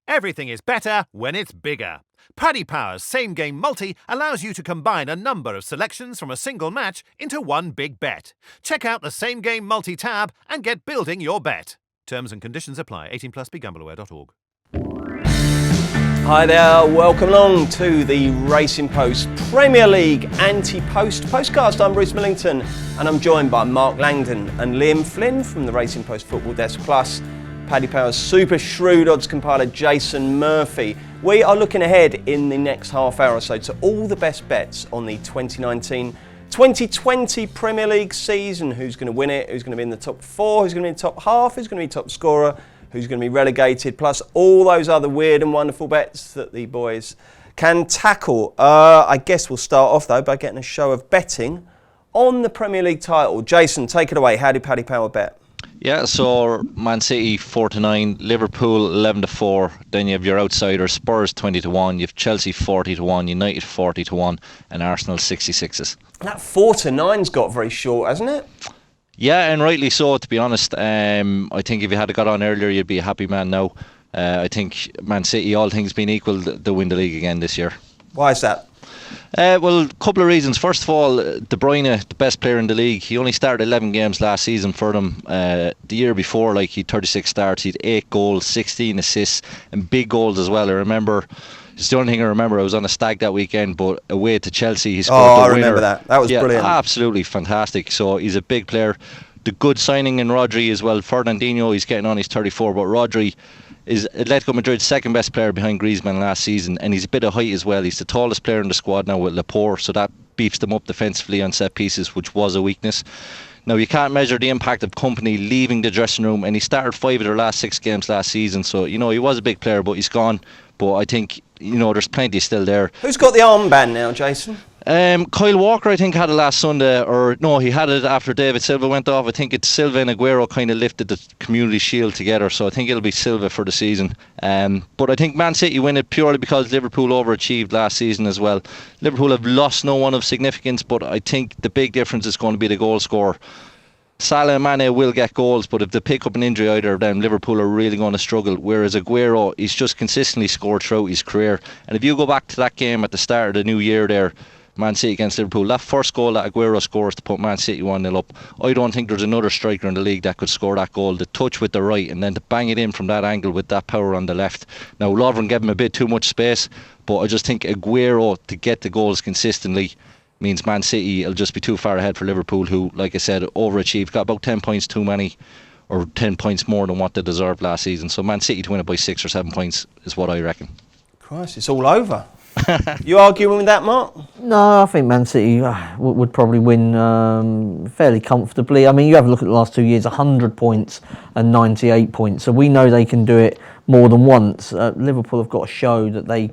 Everything is better when it's bigger. Paddy Power's Same Game Multi allows you to combine a number of selections from a single match into one big bet. Check out the Same Game Multi tab and get building your bet. Terms and conditions apply. 18 plus. BeGambleAware.org. Hi there, welcome along to the Racing Post Premier League Ante-Post Postcast. I'm Bruce Millington and I'm joined by Mark Langdon and Liam Flynn from the Racing Post Football Desk Plus. Paddy Power's super shrewd odds compiler Jason Murphy. We are looking ahead in the next half hour or so to all the best bets on the 2019-2020 Premier League season. Who's going to win it, who's going to be in the top four, who's going to be in the top half, who's going to be top scorer, who's going to be relegated, plus all those other weird and wonderful bets that the boys can tackle. I guess we'll start off though by getting a show of betting on the Premier League title. Jason, take it away. How did Paddy Power bet? Yeah, so Man City 4-9, Liverpool 11-4, then you have your outsiders Spurs 20-1, you have Chelsea 40-1, United 40-1, and Arsenal 66s. That 4-9's got very short, hasn't it? Yeah, and rightly so, to be honest. I think if you had got on earlier, you'd be a happy man now. I think Man City, all things being equal, they'll win the league again this year. Why is that? Well, a couple of reasons. First of all, De Bruyne, the best player in the league, he only started 11 games last season for them. The year before, he had 36 starts, he had 8 goals, 16 assists, and big goals as well. It's the only thing I remember. I was on a stag that weekend, but away to Chelsea, he scored the winner. I remember that. That was brilliant. Absolutely fantastic. So he's a big player. The good signing in Rodri as well. Fernandinho, he's getting on, he's 34, but Rodri is Atletico Madrid's second best player behind Griezmann last season, and he's a bit of height as well. He's the tallest player in the squad now with Laporte, so that beefs them up defensively on set pieces, which was a weakness. Now, you can't measure the impact of Company leaving the dressing room, and he started 5 of their last 6 games last season, so he was a big player, but he's gone. But I think there's plenty still there. Who's got the armband now, Jason? Kyle Walker, I think, had it last Sunday, or no, he had it after David Silva went off. I think it's Silva and Aguero kind of lifted the Community Shield together, so I think it'll be Silva for the season. But I think Man City win it purely because Liverpool overachieved last season as well. Liverpool have lost no one of significance, but I think the big difference is going to be the goal scorer. Salah and Mane will get goals, but if they pick up an injury, either of them, Liverpool are really going to struggle. Whereas Aguero, he's just consistently scored throughout his career. And if you go back to that game at the start of the new year there, Man City against Liverpool, that first goal that Aguero scores to put Man City 1-0 up, I don't think there's another striker in the league that could score that goal. The touch with the right and then to bang it in from that angle with that power on the left. Now, Lovren gave him a bit too much space, but I just think Aguero, to get the goals consistently, means Man City will just be too far ahead for Liverpool, who, like I said, overachieved, got about 10 points too many, or 10 points more than what they deserved last season. So Man City to win it by 6 or 7 points is what I reckon. Christ, it's all over. You arguing with that, Mark? No, I think Man City would probably win fairly comfortably. I mean, you have a look at the last 2 years, 100 points and 98 points. So we know they can do it more than once. Liverpool have got to show that they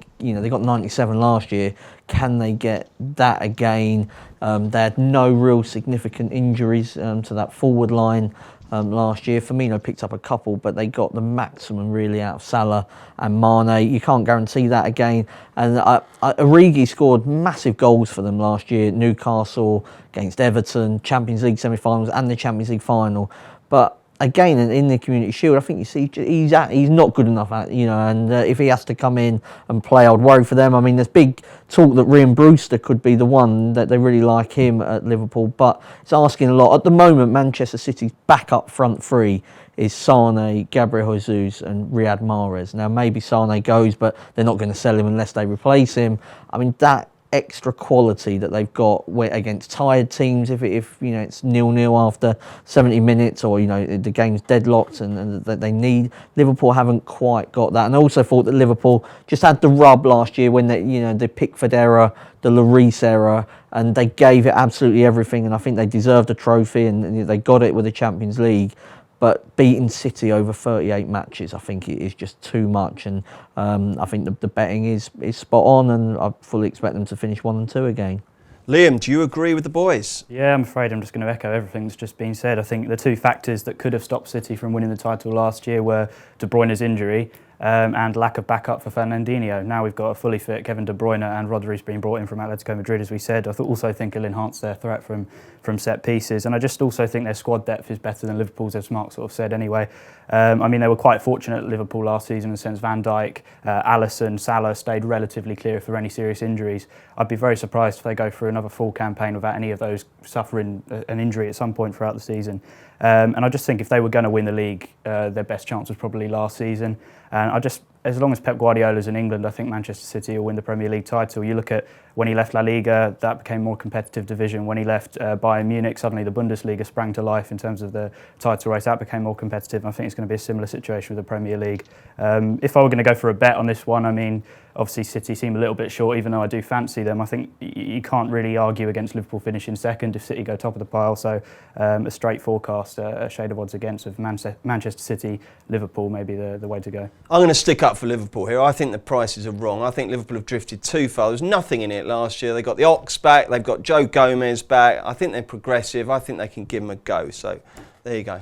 got 97 last year. Can they get that again? They had no real significant injuries to that forward line last year. Firmino picked up a couple, but they got the maximum really out of Salah and Mane. You can't guarantee that again. And Origi scored massive goals for them last year at Newcastle, against Everton, Champions League semi-finals and the Champions League final. But again, in the Community Shield, I think you see he's not good enough at, and if he has to come in and play, I'd worry for them. I mean, there's big talk that Ryan Brewster could be the one, that they really like him at Liverpool, but it's asking a lot. At the moment, Manchester City's backup front three is Sane, Gabriel Jesus and Riyad Mahrez. Now, maybe Sane goes, but they're not going to sell him unless they replace him. I mean, that extra quality that they've got against tired teams, if it's 0-0 after 70 minutes, or the game's deadlocked and that they need. Liverpool haven't quite got that. And I also thought that Liverpool just had the rub last year when the Pickford era, the Lloris era, and they gave it absolutely everything, and I think they deserved a trophy, and they got it with the Champions League. But beating City over 38 matches, I think it is just too much. And I think the betting is spot on, and I fully expect them to finish 1 and 2 again. Liam, do you agree with the boys? Yeah, I'm afraid I'm just going to echo everything that's just been said. I think the two factors that could have stopped City from winning the title last year were De Bruyne's injury and lack of backup for Fernandinho. Now we've got a fully fit Kevin De Bruyne, and Rodri's been brought in from Atletico Madrid, as we said. I also think it'll enhance their threat from set pieces, and I just also think their squad depth is better than Liverpool's, as Mark sort of said anyway. I mean, they were quite fortunate at Liverpool last season in the sense Van Dijk, Alisson, Salah stayed relatively clear if there were any serious injuries. I'd be very surprised if they go through another full campaign without any of those suffering an injury at some point throughout the season. And I just think if they were going to win the league, their best chance was probably last season. And as long as Pep Guardiola's in England, I think Manchester City will win the Premier League title. You look at when he left La Liga, that became a more competitive division. When he left Bayern Munich, suddenly the Bundesliga sprang to life in terms of the title race. That became more competitive. And I think it's going to be a similar situation with the Premier League. If I were going to go for a bet on this one, I mean, obviously City seem a little bit short, even though I do fancy them. I think you can't really argue against Liverpool finishing second if City go top of the pile. So a straight forecast, a shade of odds against of Manchester City, Liverpool may be the way to go. I'm going to stick up for Liverpool here. I think the prices are wrong. I think Liverpool have drifted too far. There was nothing in it last year. They got the Ox back. They've got Joe Gomez back. I think they're progressive. I think they can give them a go. So there you go.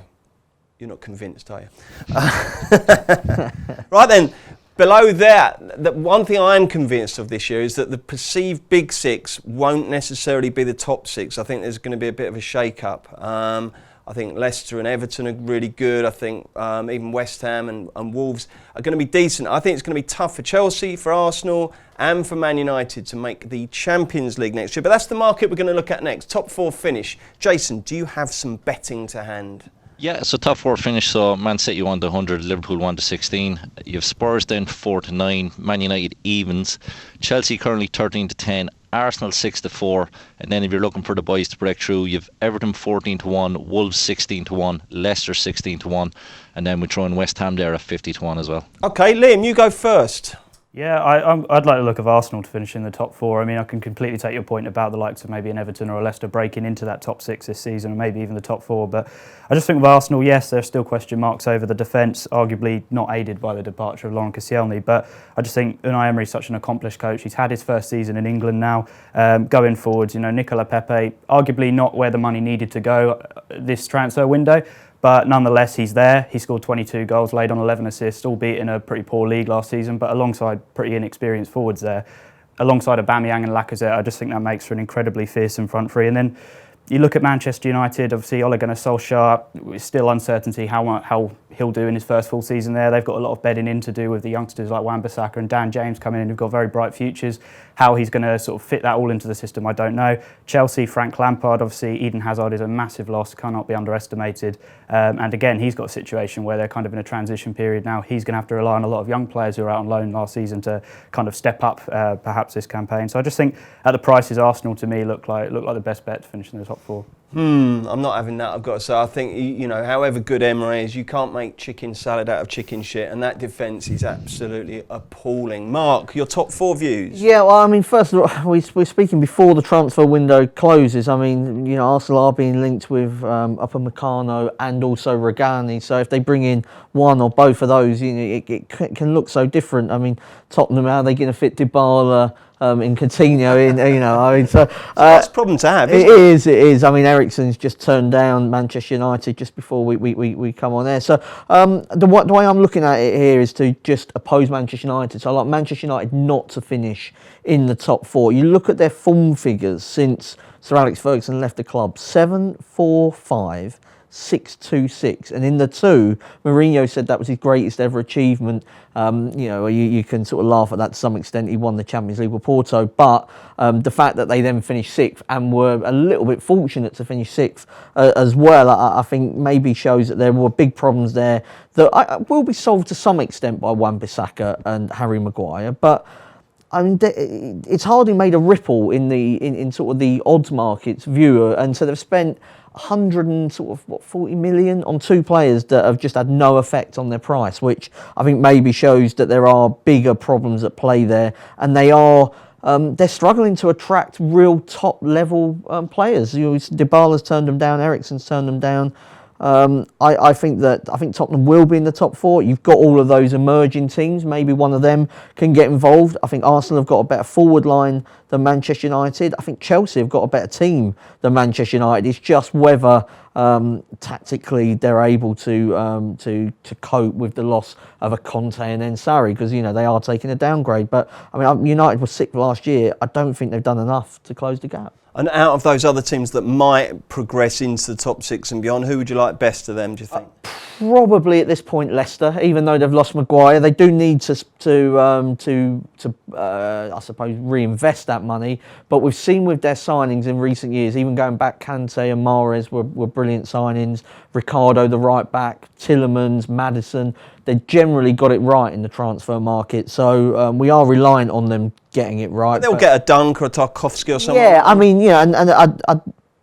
You're not convinced, are you? Right then. Below that, the one thing I'm convinced of this year is that the perceived big six won't necessarily be the top six. I think there's going to be a bit of a shake-up. I think Leicester and Everton are really good. I think even West Ham and Wolves are going to be decent. I think it's going to be tough for Chelsea, for Arsenal and for Man United to make the Champions League next year. But that's the market we're going to look at next. Top four finish. Jason, do you have some betting to hand? Yeah, so top four finish. So Man City won to 100, Liverpool won to 16. You have Spurs down 4 to 9, Man United evens, Chelsea currently 13 to 10, Arsenal 6 to 4, and then if you're looking for the boys to break through, you've Everton 14 to 1, Wolves 16 to 1, Leicester 16 to 1, and then we throw in West Ham there at 50 to 1 as well. Okay, Liam, you go first. Yeah, I'd like to look of Arsenal to finish in the top four. I mean, I can completely take your point about the likes of maybe an Everton or a Leicester breaking into that top six this season, or maybe even the top four. But I just think with Arsenal, yes, there's still question marks over the defence, arguably not aided by the departure of Laurent Koscielny. But I just think Unai Emery is such an accomplished coach. He's had his first season in England now. Going forwards, Nicola Pepe, arguably not where the money needed to go this transfer window. But nonetheless, he's there. He scored 22 goals, laid on 11 assists, albeit in a pretty poor league last season, but alongside pretty inexperienced forwards there. Alongside Aubameyang and Lacazette, I just think that makes for an incredibly fearsome front three. And then you look at Manchester United, obviously Ole Gunnar Solskjaer, still uncertainty how he'll do in his first full season there. They've got a lot of bedding in to do with the youngsters like Wan-Bissaka and Dan James coming in who've got very bright futures. How he's going to sort of fit that all into the system, I don't know. Chelsea, Frank Lampard, obviously Eden Hazard is a massive loss, cannot be underestimated. And again, he's got a situation where they're kind of in a transition period now. He's going to have to rely on a lot of young players who are out on loan last season to kind of step up perhaps this campaign. So I just think at the prices, Arsenal to me look like the best bet to finish in the top four. I'm not having that, I've got to say. I think, however good Emery is, you can't make chicken salad out of chicken shit, and that defence is absolutely appalling. Mark, your top four views? Yeah, well, I mean, first of all, we're speaking before the transfer window closes. I mean, Arsenal are being linked with Upamecano and also Regani, so if they bring in one or both of those, it can look so different. I mean, Tottenham, how are they going to fit Dybala in Coutinho in, so that's a problem to have, isn't it? It is. I mean, Eriksen's just turned down Manchester United just before we come on air. So the way I'm looking at it here is to just oppose Manchester United. So I like Manchester United not to finish in the top four. You look at their form figures since Sir Alex Ferguson left the club: 7-4-5. 6-2-6, and in the two, Mourinho said that was his greatest ever achievement. You can sort of laugh at that to some extent. He won the Champions League with Porto, but the fact that they then finished sixth and were a little bit fortunate to finish sixth as well, I think maybe shows that there were big problems there that will be solved to some extent by Wan-Bissaka and Harry Maguire, but I mean, it's hardly made a ripple in sort of the odds markets view, and so they've spent 140 million on two players that have just had no effect on their price, which I think maybe shows that there are bigger problems at play there, and they're struggling to attract real top level players. Dybala's turned them down, Eriksen's turned them down. I think Tottenham will be in the top 4. You've got all of those emerging teams. Maybe one of them can get involved. I think Arsenal have got a better forward line than Manchester United. I think Chelsea have got a better team than Manchester United. It's just whether tactically they're able to cope with the loss of a Conte and then Sarri, because they are taking a downgrade. But I mean, United was 6th last year. I don't think they've done enough to close the gap. And out of those other teams that might progress into the top 6 and beyond, who would you like best of them, do you think? Probably at this point Leicester, even though they've lost Maguire. They do need to I suppose reinvest that money. But we've seen with their signings in recent years, even going back, Kante and Mahrez were brilliant signings. Ricardo, the right back, Tielemans, Maddison. They generally got it right in the transfer market. So we are reliant on them getting it right. They'll get a Dunk or a Tarkowski or something. Yeah, I mean,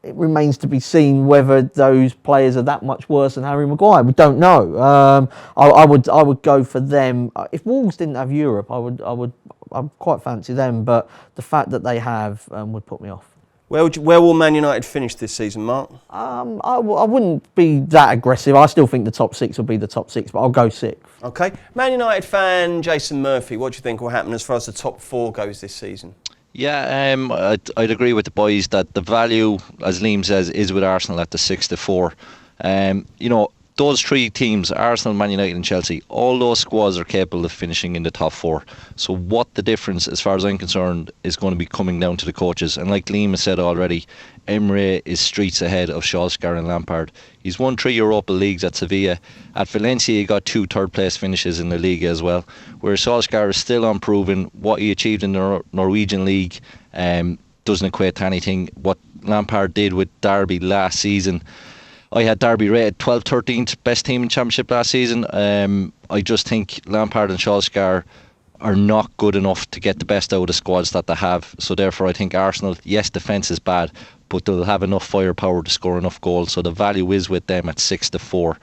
it remains to be seen whether those players are that much worse than Harry Maguire. We don't know. I would go for them. If Wolves didn't have Europe, I'd quite fancy them. But the fact that they have would put me off. Where will Man United finish this season, Mark? I wouldn't be that aggressive. I still think the top 6 will be the top 6, but I'll go 6th. Okay. Man United fan Jason Murphy, what do you think will happen as far as the top 4 goes this season? Yeah, I'd agree with the boys that the value, as Liam says, is with Arsenal at the 6 to 4. Those 3 teams, Arsenal, Man United and Chelsea, all those squads are capable of finishing in the top 4. So what the difference, as far as I'm concerned, is going to be coming down to the coaches. And like Liam has said already, Emre is streets ahead of Solskjaer and Lampard. He's won 3 Europa Leagues at Sevilla. At Valencia, he got 2 third-place finishes in the league as well. Whereas Solskjaer is still unproven. What he achieved in the Norwegian league doesn't equate to anything. What Lampard did with Derby last season, I had Derby rated 12th, 13th best team in Championship last season. I just think Lampard and Solskjaer are not good enough to get the best out of the squads that they have. So therefore I think Arsenal, yes, defence is bad, but they'll have enough firepower to score enough goals. So the value is with them at 6 to 4.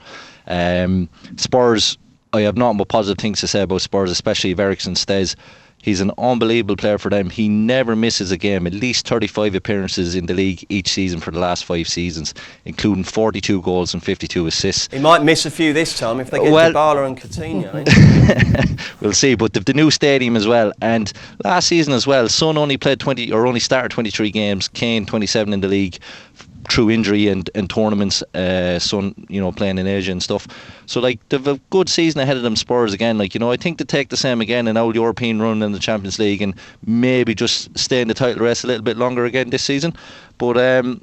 Spurs, I have nothing but positive things to say about Spurs, especially if Eriksen stays. He's an unbelievable player for them. He never misses a game. At least 35 appearances in the league each season for the last 5 seasons, including 42 goals and 52 assists. He might miss a few this time if they get Dybala and Coutinho. We'll see. But they've the new stadium as well. And last season as well, Son only started 23 games. Kane 27 in the league through injury and tournaments. Son, playing in Asia and stuff. So they've a good season ahead of them. Spurs again. I think they take the same again, an old European run in the Champions League, and maybe just stay in the title race a little bit longer again this season. But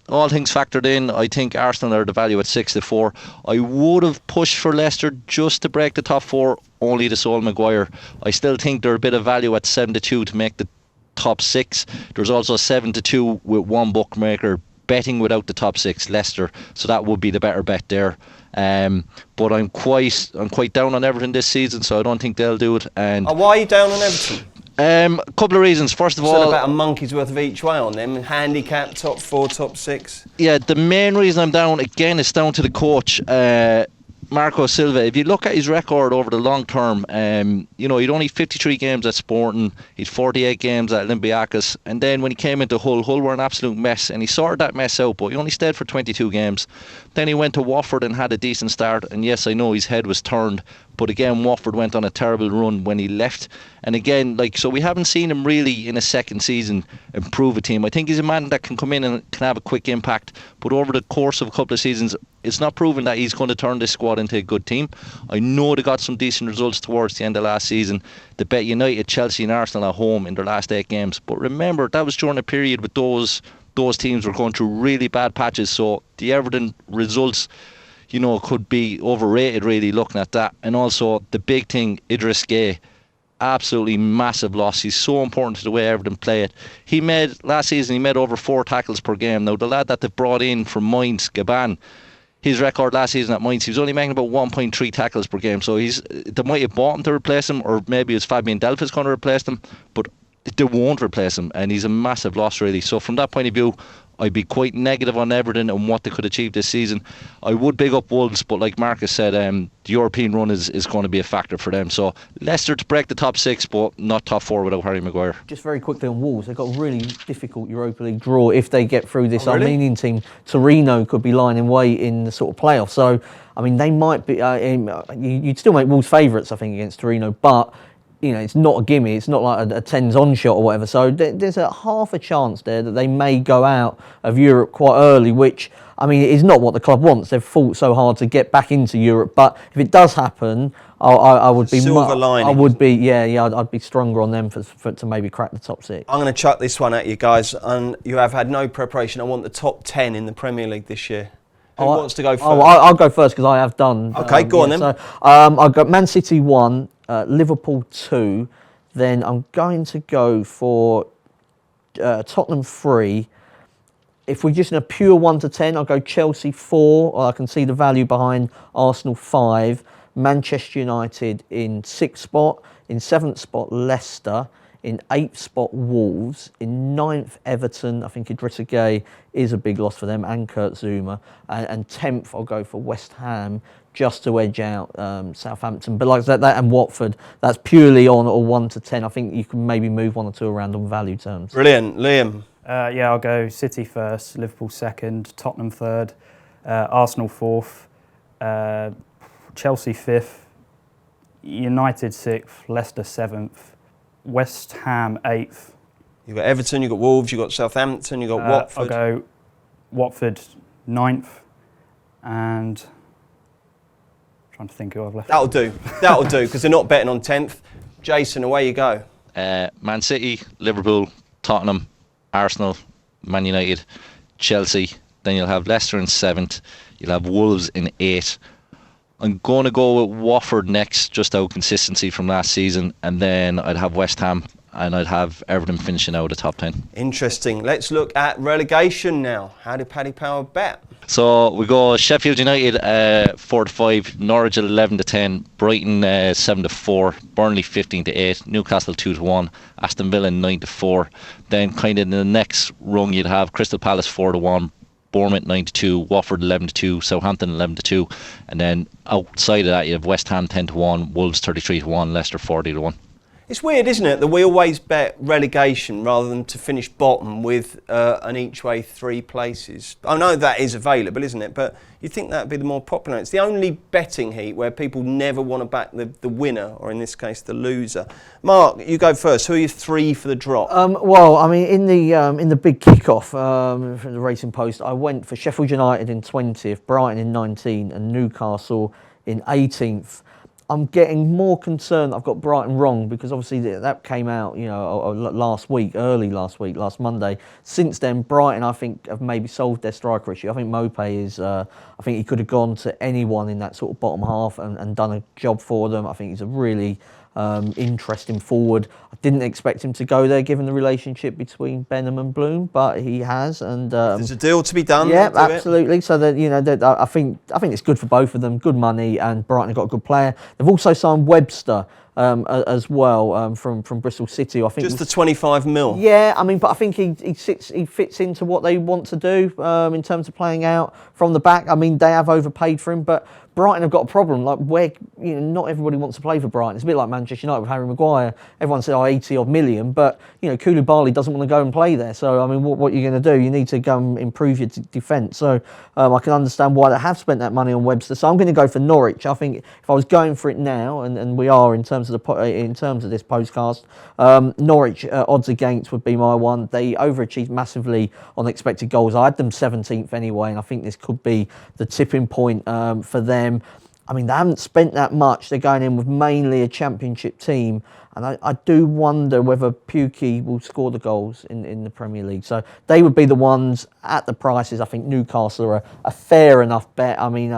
all things factored in, I think Arsenal are the value at 6 to 4. I would have pushed for Leicester just to break the top 4, only to Sol Maguire. I still think they're a bit of value at 7 to 2 to make the top 6. There's also 7 to 2 with one bookmaker betting without the top 6, Leicester, so that would be the better bet there. But I'm quite down on Everton this season, so I don't think they'll do it. And why are you down on Everton? A couple of reasons. First of all, about a monkey's worth of each way on them. Handicap, top 4, top 6. Yeah, the main reason I'm down again is down to the coach, Marco Silva. If you look at his record over the long term, he'd only 53 games at Sporting, he'd 48 games at Olympiacos, and then when he came into Hull were an absolute mess, and he sorted that mess out, but he only stayed for 22 games. Then he went to Watford and had a decent start, and yes, I know his head was turned, but again, Watford went on a terrible run when he left. And again, so we haven't seen him really in a second season improve a team. I think he's a man that can come in and can have a quick impact, but over the course of a couple of seasons, it's not proven that he's going to turn this squad into a good team. I know they got some decent results towards the end of last season. They bet United, Chelsea and Arsenal at home in their last 8 games. But remember, that was during a period with those teams were going through really bad patches. So the Everton results, could be overrated really looking at that. And also the big thing, Idris Gueye, absolutely massive loss. He's so important to the way Everton play it. Last season he made over 4 tackles per game. Now the lad that they've brought in from Mainz, Gaban, his record last season at Mainz, he was only making about 1.3 tackles per game. So they might have bought him to replace him, or maybe it's Fabian Delph is going to replace him, but they won't replace him, and he's a massive loss really. So from that point of view, I'd be quite negative on Everton and what they could achieve this season. I would big up Wolves, but like Marcus said, the European run is going to be a factor for them. So Leicester to break the top 6, but not top 4 without Harry Maguire. Just very quickly on Wolves, they've got a really difficult Europa League draw. If they get through this really? Armenian team, Torino could be lying in wait in the sort of playoff. So, I mean, they might be. You'd still make Wolves favourites, I think, against Torino, but it's not a gimme. It's not like a 10s on shot or whatever. So there's a half a chance there that they may go out of Europe quite early, which, I mean, is not what the club wants. They've fought so hard to get back into Europe. But if it does happen, I would be silver lining. I would be, I'd be stronger on them for to maybe crack the top 6. I'm going to chuck this one at you guys, and you have had no preparation. I want the top 10 in the Premier League this year. Who wants to go first? I'll go first because I have done. Okay, go on then. So, I've got Man City 1, Liverpool 2, then I'm going to go for Tottenham 3. If we're just in a pure 1 to 10, I'll go Chelsea 4. I can see the value behind Arsenal 5. Manchester United in 6th spot. In 7th spot, Leicester. In 8th spot, Wolves. In 9th, Everton. I think Idrissa Gueye is a big loss for them, and Kurt Zouma. And 10th, I'll go for West Ham, just to edge out Southampton. But like that and Watford, that's purely on a 1 to 10. I think you can maybe move 1 or 2 around on value terms. Brilliant. Liam? I'll go City first, Liverpool second, Tottenham third, Arsenal fourth, Chelsea fifth, United sixth, Leicester seventh, West Ham eighth. You've got Everton, you've got Wolves, you've got Southampton, you've got Watford. I'll go Watford ninth, and trying to think who I've left. That'll do, because they're not betting on 10th. Jason, away you go. Man City, Liverpool, Tottenham, Arsenal, Man United, Chelsea. Then you'll have Leicester in 7th. You'll have Wolves in 8th. I'm going to go with Watford next, just out consistency from last season. And then I'd have West Ham and I'd have Everton finishing out of the top 10. Interesting. Let's look at relegation now. How did Paddy Power bet? So we go Sheffield United 4-5, Norwich at 11-10, Brighton 7-4, Burnley 15-8, Newcastle 2-1, Aston Villa 9-4. Then kind of in the next rung you'd have Crystal Palace 4-1, Bournemouth 9-2, Watford 11-2, Southampton 11-2, and then outside of that you have West Ham 10-1, Wolves 33-1, Leicester 40-1. It's weird, isn't it, that we always bet relegation rather than to finish bottom with an each way 3 places. I know that is available, isn't it? But you'd think that would be the more popular. It's the only betting heat where people never want to back the winner, or in this case, the loser. Mark, you go first. Who are your 3 for the drop? Well, I mean, in the big kickoff for the Racing Post, I went for Sheffield United in 20th, Brighton in 19th, and Newcastle in 18th. I'm getting more concerned I've got Brighton wrong, because obviously that came out, last Monday. Since then, Brighton, I think, have maybe solved their striker issue. I think Mopé is, I think he could have gone to anyone in that sort of bottom half and done a job for them. I think he's a really interesting forward. I didn't expect him to go there given the relationship between Benham and Bloom, but he has. And there's a deal to be done. Yeah, absolutely. So that I think it's good for both of them. Good money, and Brighton have got a good player. They've also signed Webster as well from Bristol City. I think just the 25 mil. Yeah, I mean, but I think he fits into what they want to do in terms of playing out from the back. I mean, they have overpaid for him, but Brighton have got a problem. Like, where not everybody wants to play for Brighton. It's a bit like Manchester United with Harry Maguire. Everyone said 80 odd million, but Koulibaly doesn't want to go and play there. So I mean, what are you going to do? You need to go and improve your defence. So I can understand why they have spent that money on Webster. So I'm going to go for Norwich. I think if I was going for it now, and we are in terms of this postcast, Norwich odds against would be my one. They overachieved massively on expected goals. I had them 17th anyway, and I think this could be the tipping point for them. I mean, they haven't spent that much. They're going in with mainly a championship team, and I do wonder whether Pukki will score the goals in the Premier League. So they would be the ones at the prices. I think Newcastle are a fair enough bet. I mean,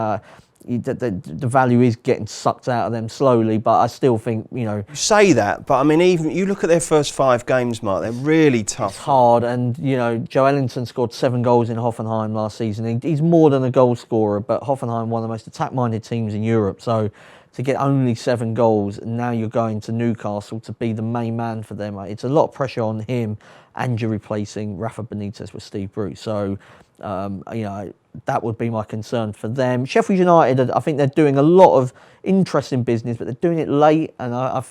the value is getting sucked out of them slowly, but I still think, You say that, but I mean, even you look at their first 5 games, Mark, they're really tough. It's hard, and Joe Ellington scored 7 goals in Hoffenheim last season. He's more than a goal scorer, but Hoffenheim, one of the most attack-minded teams in Europe, so to get only 7 goals, and now you're going to Newcastle to be the main man for them. It's a lot of pressure on him, and you're replacing Rafa Benitez with Steve Bruce. So, that would be my concern for them. Sheffield United, I think they're doing a lot of interesting business, but they're doing it late, and I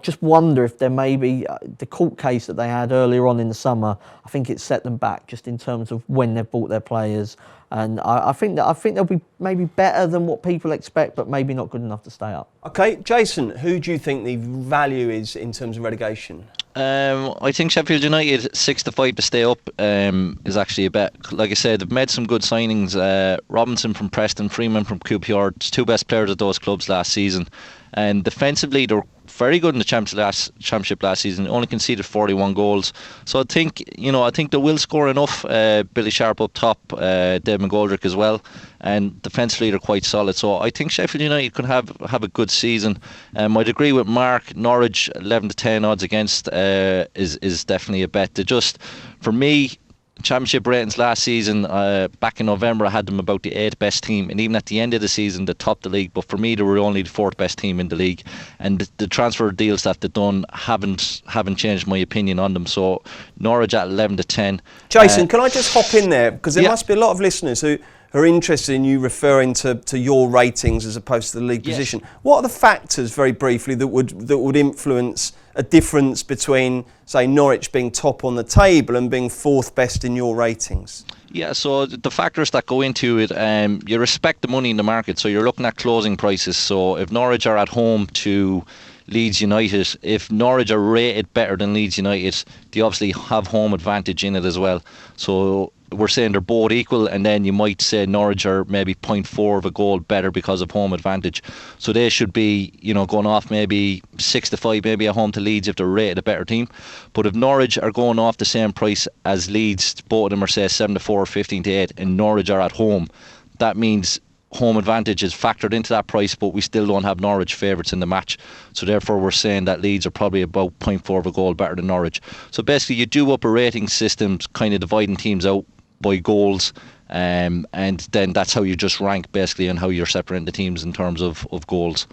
just wonder if there may be the court case that they had earlier on in the summer. I think it set them back just in terms of when they've bought their players, and I think they'll be maybe better than what people expect, but maybe not good enough to stay up. Okay, Jason, who do you think the value is in terms of relegation? I think Sheffield United 6-5 to stay up is actually a bet. Like I said, they've made some good signings. Robinson from Preston, Freeman from QPR, 2 best players at those clubs last season. And defensively, they're very good in the championship last season. Only conceded 41 goals. So I think they will score enough. Billy Sharp up top, Dave McGoldrick as well, and defensively they're quite solid. So I think Sheffield United could have a good season. I'd agree with Mark. Norwich 11-10 odds against is definitely a bet. For me, championship ratings last season, back in November, I had them about the 8th best team, and even at the end of the season they topped the league, but for me they were only the 4th best team in the league, and the transfer deals that they've done haven't changed my opinion on them. So Norwich at 11-10. Jason, can I just hop in there, because there must be a lot of listeners who are interested in you referring to your ratings as opposed to the league position. What are the factors, very briefly, that would influence a difference between, say, Norwich being top on the table and being 4th best in your ratings? Yeah, so the factors that go into it, you respect the money in the market, so you're looking at closing prices. So if Norwich are at home to Leeds United, if Norwich are rated better than Leeds United, they obviously have home advantage in it as well. So we're saying they're both equal, and then you might say Norwich are maybe 0.4 of a goal better because of home advantage. So they should be, going off maybe 6-5, maybe at home to Leeds if they're rated a better team. But if Norwich are going off the same price as Leeds, both of them are say 7-4 or 15-8, and Norwich are at home, that means home advantage is factored into that price, but we still don't have Norwich favourites in the match. So therefore we're saying that Leeds are probably about 0.4 of a goal better than Norwich. So basically you do up a rating system, kind of dividing teams out by goals, and then that's how you just rank basically, and how you're separating the teams in terms of goals.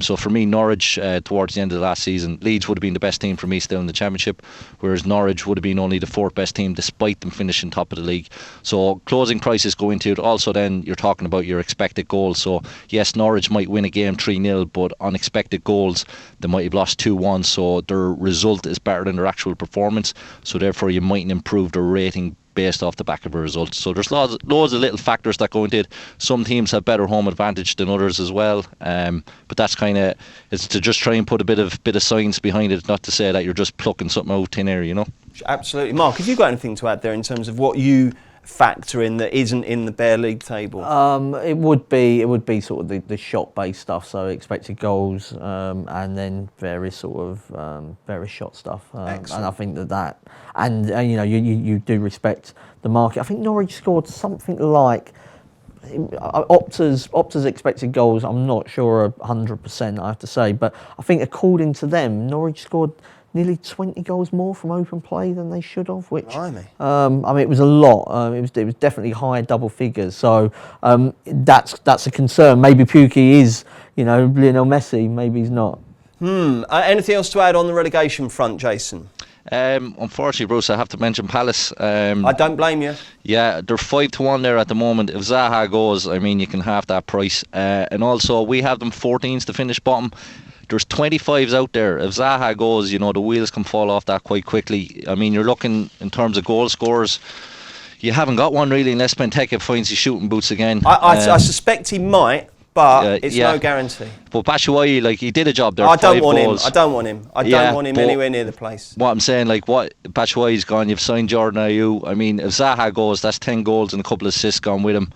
So for me, Norwich towards the end of the last season, Leeds would have been the best team for me still in the championship, whereas Norwich would have been only the 4th best team despite them finishing top of the league. So closing prices go into it. Also then you're talking about your expected goals. So yes, Norwich might win a game 3-0, but on expected goals they might have lost 2-1, so their result is better than their actual performance, so therefore you mightn't improve their rating based off the back of a result. So there's loads of little factors that go into it. Some teams have better home advantage than others as well, but that's it's to just try and put a bit of science behind it, not to say that you're just plucking something out of thin air, Absolutely. Mark, have you got anything to add there in terms of what you factor in that isn't in the bare league table? It would be sort of the shot-based stuff, so expected goals, and then various sort of various shot stuff. And I think that you do respect the market. I think Norwich scored something like Opta's expected goals. I'm not sure 100%, I have to say, but I think according to them, Norwich scored nearly 20 goals more from open play than they should have, which it was a lot. It was definitely higher double figures. So that's a concern. Maybe Pukki is, Lionel Messi. Maybe he's not. Anything else to add on the relegation front, Jason? Unfortunately, Bruce, I have to mention Palace. I don't blame you. Yeah, they're 5-1 there at the moment. If Zaha goes, you can half that price. And also, we have them 14s to finish bottom. There's 25s out there. If Zaha goes, the wheels can fall off that quite quickly. You're looking in terms of goal scorers. You haven't got one really unless Benteke finds his shooting boots again. I suspect he might, but it's no guarantee. But Batshuayi, he did a job there. I don't want him. I don't want him anywhere near the place. What I'm saying, Batshuayi's gone. You've signed Jordan Ayew. If Zaha goes, that's 10 goals and a couple of assists gone with him.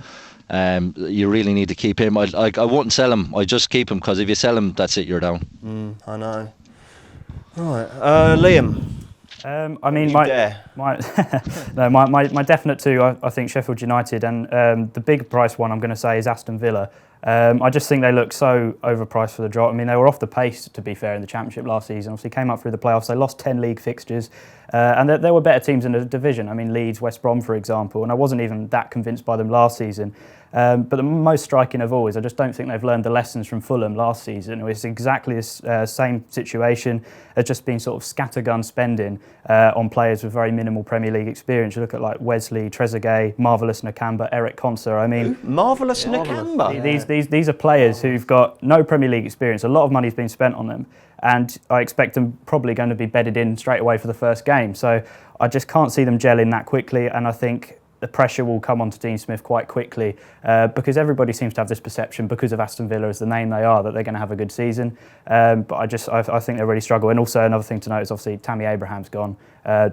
You really need to keep him. I wouldn't sell him. I just keep him, because if you sell him, that's it. You're down. I know. All right, Liam. My definite two, I think Sheffield United, and the big price one I'm going to say is Aston Villa. I just think they look so overpriced for the drop. They were off the pace, to be fair, in the Championship last season. Obviously came up through the playoffs. They lost 10 league fixtures, and there were better teams in the division. Leeds, West Brom, for example, and I wasn't even that convinced by them last season. But the most striking of all is I just don't think they've learned the lessons from Fulham last season. It's exactly the same situation. There's just been sort of scattergun spending on players with very minimal Premier League experience. You look at like Wesley, Trezeguet, Marvellous Nakamba, Eric Conser. I mean, Marvellous Nakamba. These are players who've got no Premier League experience. A lot of money's been spent on them, and I expect them probably going to be bedded in straight away for the first game. So I just can't see them gelling that quickly, and I think the pressure will come onto Dean Smith quite quickly because everybody seems to have this perception, because of Aston Villa as the name they are, that they're going to have a good season. But I think they really struggle. And also another thing to note is obviously Tammy Abraham's gone.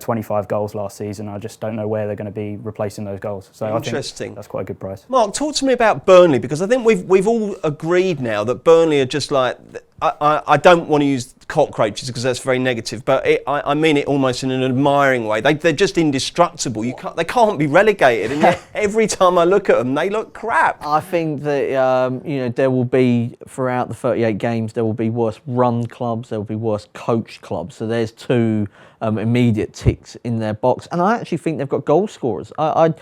25 goals last season. I just don't know where they're going to be replacing those goals. So I think that's quite a good price. Mark, talk to me about Burnley, because I think we've all agreed now that Burnley are just like, I don't want to use cockroaches because that's very negative, but I mean it almost in an admiring way. They're just indestructible. They can't be relegated, and yet every time I look at them, they look crap. I think that there will be, throughout the 38 games, there will be worse run clubs, there will be worse coach clubs. So there's two immediate ticks in their box, and I actually think they've got goal scorers. I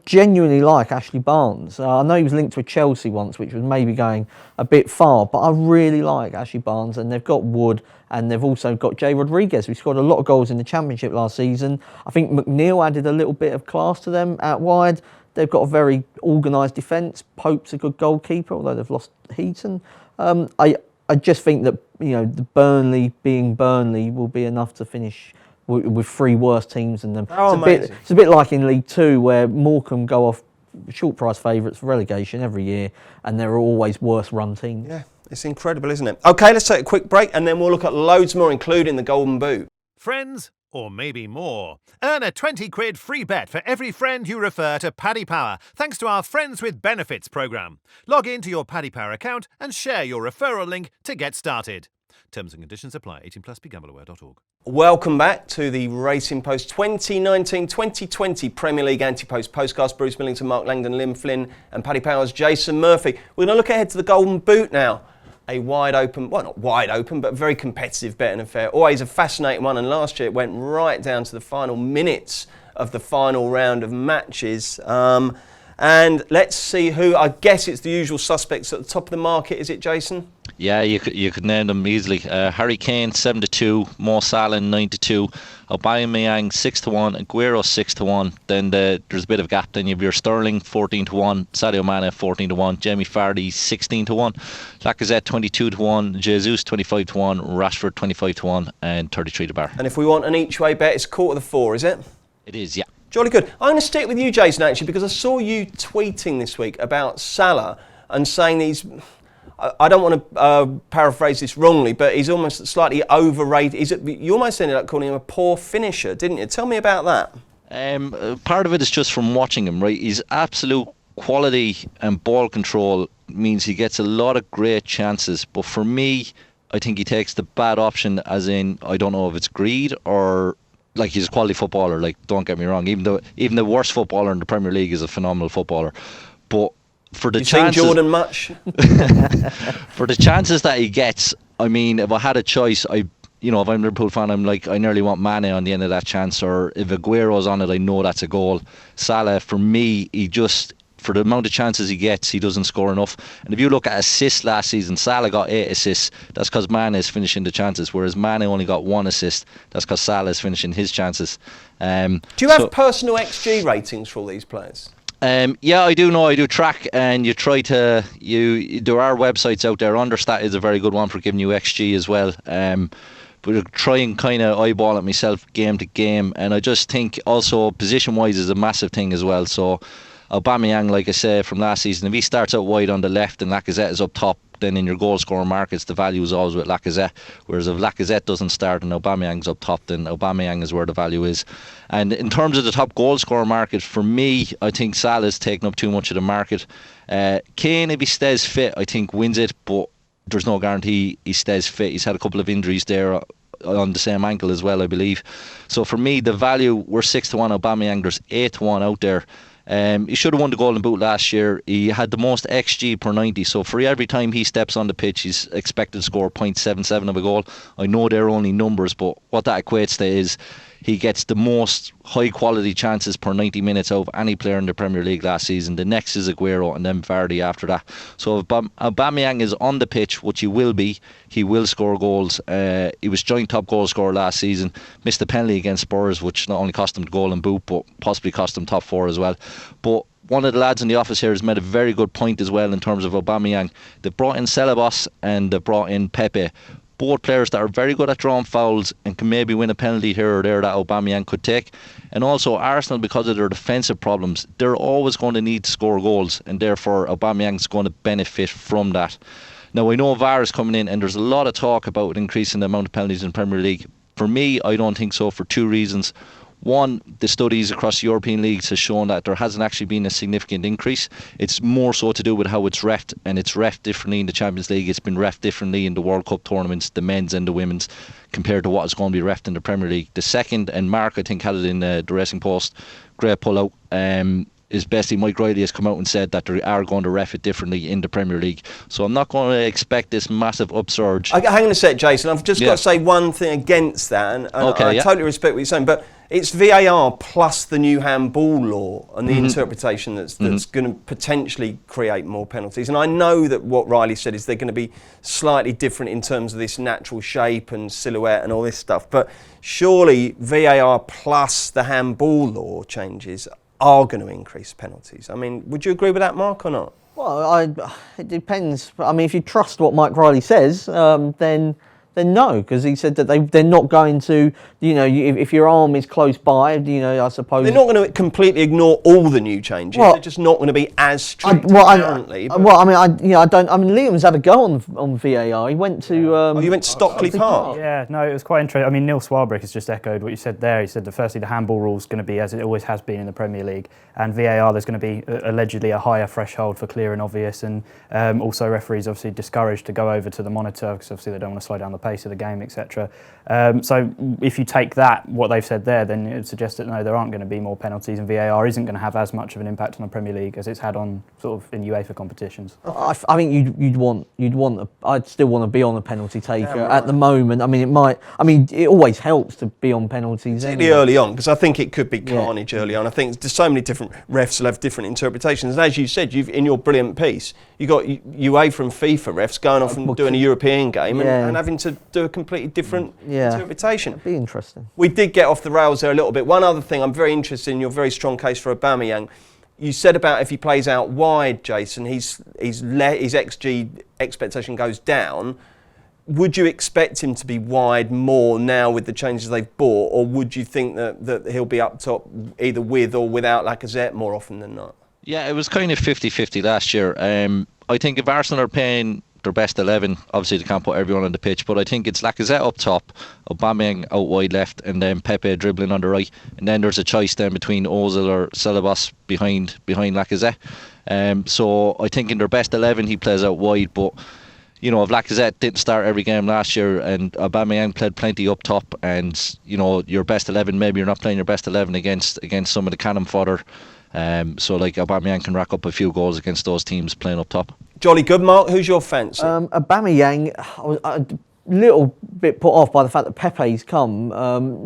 genuinely like Ashley Barnes. I know he was linked to Chelsea once, which was maybe going a bit far, but I really like Ashley Barnes, and they've got Wood, and they've also got Jay Rodriguez, who scored a lot of goals in the Championship last season. I think McNeil added a little bit of class to them out wide. They've got a very organised defence. Pope's a good goalkeeper, although they've lost Heaton. I just think that the Burnley being Burnley will be enough to finish with three worse teams than them. It's a bit like in League Two, where Morecambe go off short price favourites for relegation every year, and there are always worse run teams. Yeah, it's incredible, isn't it? Okay, let's take a quick break, and then we'll look at loads more, including the Golden Boot. Friends, or maybe more. Earn a 20 quid free bet for every friend you refer to Paddy Power, thanks to our Friends with Benefits programme. Log into your Paddy Power account and share your referral link to get started. Terms and conditions apply. 18+, begambleaware.org. Welcome back to the Racing Post 2019-2020 Premier League Ante-Post Postcast. Bruce Millington, Mark Langdon, Liam Flynn and Paddy Power's Jason Murphy. We're going to look ahead to the Golden Boot now. A wide open, well, not wide open, but very competitive betting affair. Always a fascinating one, and last year it went right down to the final minutes of the final round of matches. And let's see who. I guess it's the usual suspects at the top of the market, is it, Jason? Yeah, you could name them easily. Harry Kane 7-2, Mo Salah 9-2, Aubameyang 6-1, Aguero 6-1. Then there's a bit of gap. Then you have your Sterling 14-1, Sadio Mane 14-1, Jamie Vardy 16-1, Lacazette 22-1, Jesus 25-1, Rashford 25-1, and 33 to bar. And if we want an each way bet, it's 3/4, is it? It is, yeah. Jolly good. I'm going to stick with you, Jason, actually, because I saw you tweeting this week about Salah and saying he's, I don't want to paraphrase this wrongly, but he's almost slightly overrated. You almost ended up calling him a poor finisher, didn't you? Tell me about that. Part of it is just from watching him, right? His absolute quality and ball control means he gets a lot of great chances. But for me, I think he takes the bad option, as in, I don't know if it's greed or... Like, he's a quality footballer, like, don't get me wrong. Even the worst footballer in the Premier League is a phenomenal footballer. But for the chances... You seen Jordan much? For the chances that he gets, I mean, if I had a choice, if I'm a Liverpool fan, I'm like, I nearly want Mane on the end of that chance. Or if Aguero's on it, I know that's a goal. Salah, for me, for the amount of chances he gets, he doesn't score enough. And if you look at assists last season, Salah got 8 assists. That's because Mane is finishing the chances, whereas Mane only got 1 assist. That's because Salah is finishing his chances. Do you have personal XG ratings for all these players? Yeah, I do know. I do track, and you try to... There are websites out there. Understat is a very good one for giving you XG as well. But I try and kind of eyeball it myself game to game. And I just think also position-wise is a massive thing as well. So Aubameyang, like I said, from last season, if he starts out wide on the left and Lacazette is up top, then in your goal scoring markets, the value is always with Lacazette. Whereas if Lacazette doesn't start and Aubameyang's up top, then Aubameyang is where the value is. And in terms of the top goal scorer market, for me, I think Salah's taken up too much of the market. Kane, if he stays fit, I think wins it, but there's no guarantee he stays fit. He's had a couple of injuries there on the same ankle as well, I believe. So for me, the value, we're 6-1 Aubameyang, there's 8-1 out there. He should have won the Golden Boot last year. He had the most XG per 90, so for every time he steps on the pitch, he's expected to score 0.77 of a goal. I know they're only numbers, but what that equates to is he gets the most high quality chances per 90 minutes out of any player in the Premier League last season. The next is Aguero and then Vardy after that. So if Aubameyang is on the pitch, which he will be, he will score goals. He was joint top goal scorer last season, missed a penalty against Spurs, which not only cost him the goal and boot, but possibly cost him top 4 as well. But one of the lads in the office here has made a very good point as well in terms of Aubameyang. They brought in Ceballos and they brought in Pepe. Both players that are very good at drawing fouls and can maybe win a penalty here or there that Aubameyang could take. And also Arsenal, because of their defensive problems, they're always going to need to score goals, and therefore Aubameyang's going to benefit from that. Now, I know VAR is coming in and there's a lot of talk about increasing the amount of penalties in the Premier League. For me, I don't think so, for 2 reasons. One, the studies across European leagues has shown that there hasn't actually been a significant increase. It's more so to do with how it's refed, and it's refed differently in the Champions League. It's been refed differently in the World Cup tournaments, the men's and the women's, compared to what is going to be refed in the Premier League. The second, and Mark I think had it in the Racing Post, great pull-out, is basically Mike Riley has come out and said that they are going to ref it differently in the Premier League. So I'm not going to expect this massive upsurge. Hang on a sec, Jason. I've just got to say one thing against that, and I totally respect what you're saying, but it's VAR plus the new handball law and the interpretation that's going to potentially create more penalties. And I know that what Riley said is they're going to be slightly different in terms of this natural shape and silhouette and all this stuff. But surely VAR plus the handball law changes are going to increase penalties. I mean, would you agree with that, Mark, or not? Well, it depends. I mean, if you trust what Mike Riley says, then no, because he said that they're not going to, if your arm is close by, I suppose... They're not going to completely ignore all the new changes. They're just not going to be as strict, apparently. Liam's had a go on VAR. He went to... you went to Stockley Park? Yeah, no, it was quite interesting. I mean, Neil Swarbrick has just echoed what you said there. He said that firstly, the handball rule is going to be as it always has been in the Premier League, and VAR, there's going to be allegedly a higher threshold for clear and obvious, and also referees obviously discouraged to go over to the monitor because obviously they don't want to slow down the pace of the game, etc. So if you take that, what they've said there, then it would suggest that no, there aren't going to be more penalties, and VAR isn't going to have as much of an impact on the Premier League as it's had on sort of in UEFA competitions. I think I'd still want to be on a penalty taker at the moment. I mean, it always helps to be on penalties. Particularly early on, because I think it could be carnage early on. I think there's so many different refs will have different interpretations. And as you said, in your brilliant piece, you got UEFA and FIFA refs going off and doing a European game and having to do a completely different interpretation. That'd be interesting. We did get off the rails there a little bit. One other thing, I'm very interested in your very strong case for Aubameyang. You said about if he plays out wide, Jason, his XG expectation goes down. Would you expect him to be wide more now with the changes they've brought, or would you think that he'll be up top either with or without Lacazette more often than not? Yeah, it was kind of 50-50 last year. I think if Arsenal are playing their best 11, obviously they can't put everyone on the pitch, but I think it's Lacazette up top, Aubameyang out wide left, and then Pepe dribbling on the right, and then there's a choice then between Ozil or Ceballos behind Lacazette. So I think in their best 11 he plays out wide, but if Lacazette didn't start every game last year and Aubameyang played plenty up top, and your best 11, maybe you're not playing your best 11 against some of the cannon fodder. So Aubameyang can rack up a few goals against those teams playing up top. Jolly good, Mark. Who's your fancy? Aubameyang, I was a little bit put off by the fact that Pepe's come,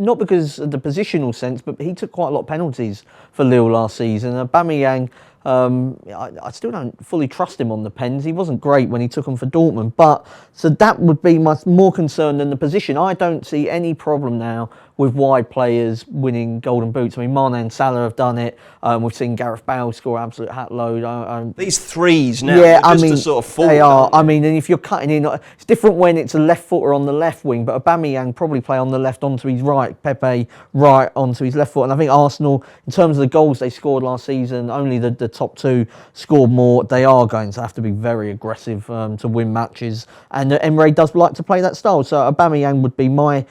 not because of the positional sense, but he took quite a lot of penalties for Lille last season. Aubameyang, I still don't fully trust him on the pens. He wasn't great when he took them for Dortmund, so that would be my more concern than the position. I don't see any problem now with wide players winning golden boots. I mean, Mane and Salah have done it. We've seen Gareth Bale score absolute hat load. These threes now, a sort of full. They are. I mean, and if you're cutting in, it's different when it's a left footer on the left wing, but Aubameyang probably play on the left onto his right, Pepe right onto his left foot. And I think Arsenal, in terms of the goals they scored last season, only the top two scored more. They are going to have to be very aggressive to win matches. And Emre does like to play that style. So Aubameyang would be my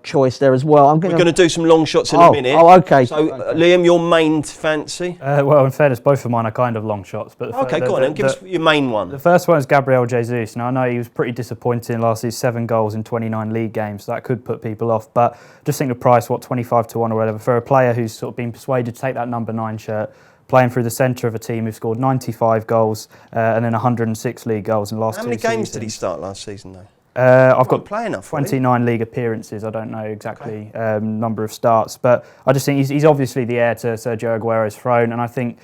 choice there as well. We're going to do some long shots in a minute. Oh, okay. So, Liam, your main fancy? Well, in fairness, both of mine are kind of long shots. But go on then. Give us your main one. The first one is Gabriel Jesus. Now, I know he was pretty disappointing last season, 7 goals in 29 league games, so that could put people off. But just think the price, 25 to 1 or whatever, for a player who's sort of been persuaded to take that number 9 shirt, playing through the centre of a team who scored 95 goals and then 106 league goals in the last 2 seasons. How many games did he start last season, though? I've got play enough, 29 league appearances. I don't know exactly number of starts, but I just think he's obviously the heir to Sergio Aguero's throne, and I think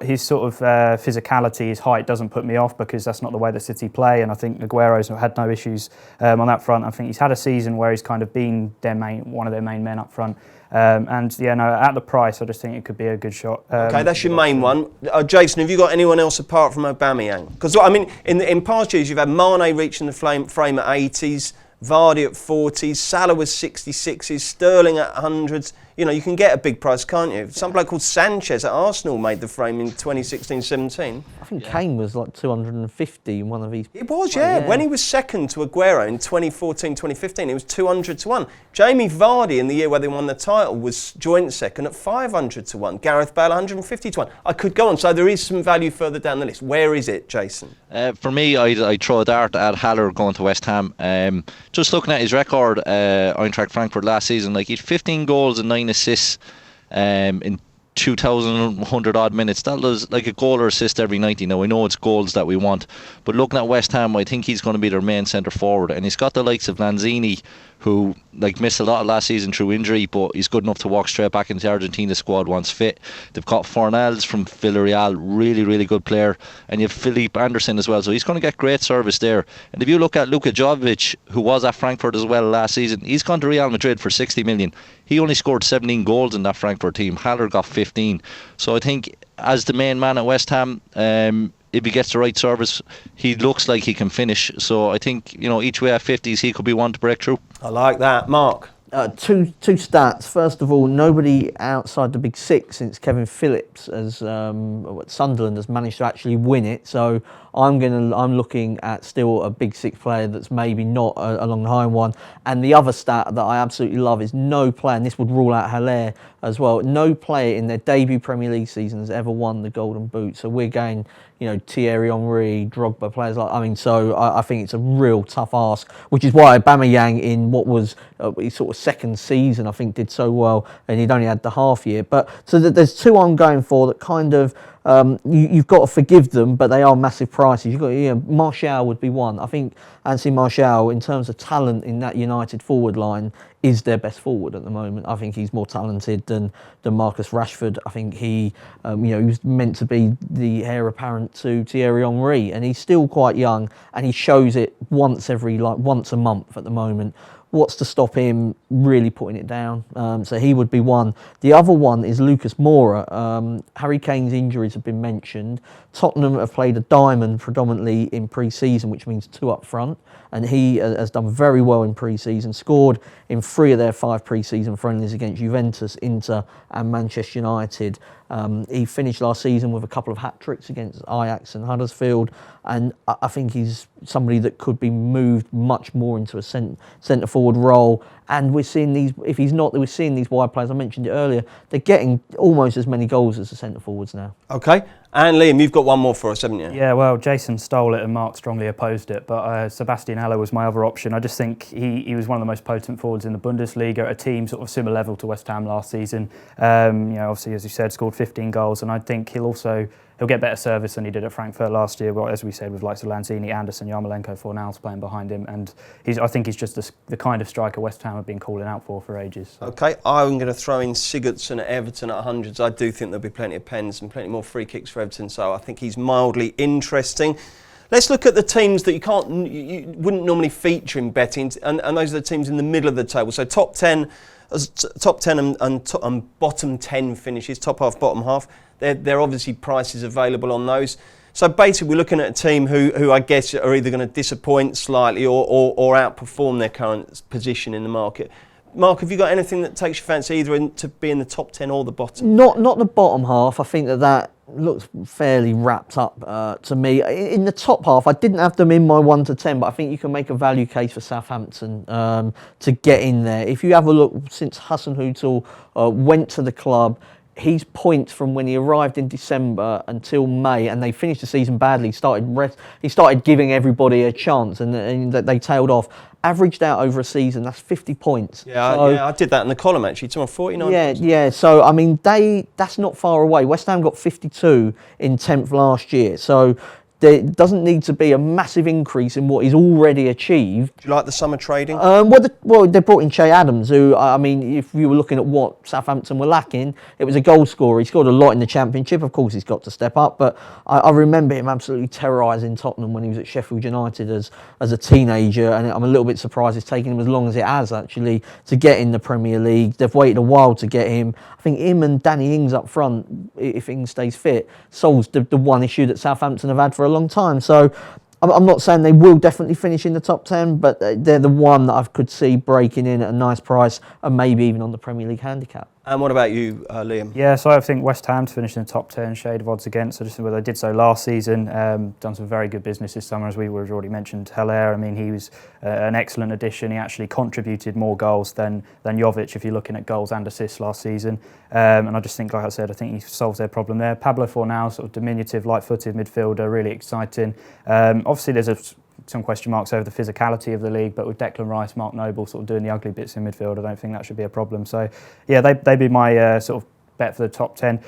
his sort of physicality, his height doesn't put me off because that's not the way that City play, and I think Aguero's had no issues on that front. I think he's had a season where he's kind of been one of their main men up front. And yeah, no, at the price, I just think it could be a good shot. Okay, that's your main one. Jason, have you got anyone else apart from Aubameyang? Because I mean, in past years, you've had Mane reaching the frame at 80s, Vardy at 40s, Salah was 66s, Sterling at 100s. You know, you can get a big price, can't you? Some bloke called Sanchez at Arsenal made the frame in 2016-17. I think Kane was like 250 in one of these. It was, yeah. When he was second to Aguero in 2014-2015, it was 200 to 1. Jamie Vardy in the year where they won the title was joint second at 500 to 1. Gareth Bale 150 to 1. I could go on. So there is some value further down the list. Where is it, Jason? For me, I'd throw a dart at Haller going to West Ham. Just looking at his record, Eintracht Frankfurt last season, like he had 15 goals and 9 assists in 2,100 odd minutes. That was like a goal or assist every 90. Now I know it's goals that we want, but looking at West Ham, I think he's going to be their main centre forward, and he's got the likes of Lanzini, who like missed a lot of last season through injury, but he's good enough to walk straight back into the Argentina squad once fit. They've got Fornals from Villarreal, really good player, and you have Philippe Anderson as well, so he's going to get great service there. And if you look at Luka Jovic, who was at Frankfurt as well last season, he's gone to Real Madrid for 60 million. He only scored 17 goals in that Frankfurt team. Haller got 15. So I think as the main man at West Ham, if he gets the right service, he looks like he can finish. So I think, you know, each way at 50s, he could be one to break through. I like that. Mark? Two stats. First of all, nobody outside the Big Six since Kevin Phillips as Sunderland has managed to actually win it. So I'm looking at still a Big Six player that's maybe not along the high one. And the other stat that I absolutely love is no player, and this would rule out Haller as well, no player in their debut Premier League season has ever won the Golden Boot. So we're going, you know, Thierry Henry, Drogba, players like, I mean, so I think it's a real tough ask, which is why Aubameyang in what was his sort of second season, I think, did so well, and he'd only had the half year. But so there's two I'm going for that kind of, you've got to forgive them, but they are massive prices. You've got, you know, Martial would be one. I think Anthony Martial, in terms of talent in that United forward line, is their best forward at the moment. I think he's more talented than Marcus Rashford. I think he, you know, he was meant to be the heir apparent to Thierry Henry, and he's still quite young, and he shows it once a month at the moment. What's to stop him really putting it down? So he would be one. The other one is Lucas Moura. Harry Kane's injuries have been mentioned. Tottenham have played a diamond predominantly in pre-season, which means 2 up front. And he has done very well in pre-season, scored in 3 of their 5 pre-season friendlies against Juventus, Inter and Manchester United. He finished last season with a couple of hat-tricks against Ajax and Huddersfield, and I think he's somebody that could be moved much more into a centre-forward role. And we're seeing these, if he's not, we're seeing these wide players, I mentioned it earlier, they're getting almost as many goals as the centre-forwards now. Okay. And Liam, you've got one more for us, haven't you? Yeah, well, Jason stole it and Mark strongly opposed it, but Sebastian Haller was my other option. I just think he was one of the most potent forwards in the Bundesliga, a team sort of similar level to West Ham last season. You know, obviously, as you said, scored 15 goals, and I think he'll get better service than he did at Frankfurt last year. Well, as we said, with likes of Lanzini, Anderson, Yarmolenko, Fornals playing behind him, and I think he's just the kind of striker West Ham have been calling out for ages. So. Okay, I'm going to throw in Sigurdsson at Everton at 100s. I do think there'll be plenty of pens and plenty more free kicks for Everton, so I think he's mildly interesting. Let's look at the teams that you wouldn't normally feature in betting, and those are the teams in the middle of the table. So top 10 and bottom 10 finishes, top half, bottom half. There are obviously prices available on those. So basically we're looking at a team who I guess are either going to disappoint slightly or outperform their current position in the market. Mark, have you got anything that takes your fancy either to be in the top 10 or the bottom? Not the bottom half. I think that looks fairly wrapped up to me. In the top half, I didn't have them in my 1 to 10, but I think you can make a value case for Southampton to get in there. If you have a look, since Hasenhüttl went to the club, his points from when he arrived in December until May, and they finished the season badly, he started giving everybody a chance, and they tailed off. Averaged out over a season, that's 50 points. Yeah, I did that in the column actually. It's on 49. Yeah. So I mean, that's not far away. West Ham got 52 in 10th last year. So there doesn't need to be a massive increase in what is already achieved. Do you like the summer trading? Well, they brought in Che Adams, who, I mean, if you were looking at what Southampton were lacking, it was a goal scorer. He scored a lot in the Championship. Of course, he's got to step up, but I remember him absolutely terrorising Tottenham when he was at Sheffield United as a teenager, and I'm a little bit surprised it's taken him as long as it has, actually, to get in the Premier League. They've waited a while to get him. I think him and Danny Ings up front, if Ings stays fit, solves the one issue that Southampton have had for a long time. So I'm not saying they will definitely finish in the top 10, but they're the one that I could see breaking in at a nice price and maybe even on the Premier League handicap. And what about you, Liam? Yeah, so I think West Ham to finish in the top 10, shade of odds against. So just where they did so last season, done some very good business this summer, as we already mentioned. Haller, I mean, he was an excellent addition. He actually contributed more goals than Jovic, if you're looking at goals and assists last season. And I just think, like I said, I think he solves their problem there. Pablo Fornal, sort of diminutive, light-footed midfielder, really exciting. Obviously, there's some question marks over the physicality of the league, but with Declan Rice, Mark Noble sort of doing the ugly bits in midfield, I don't think that should be a problem. So, yeah, they'd be my sort of bet for the top 10.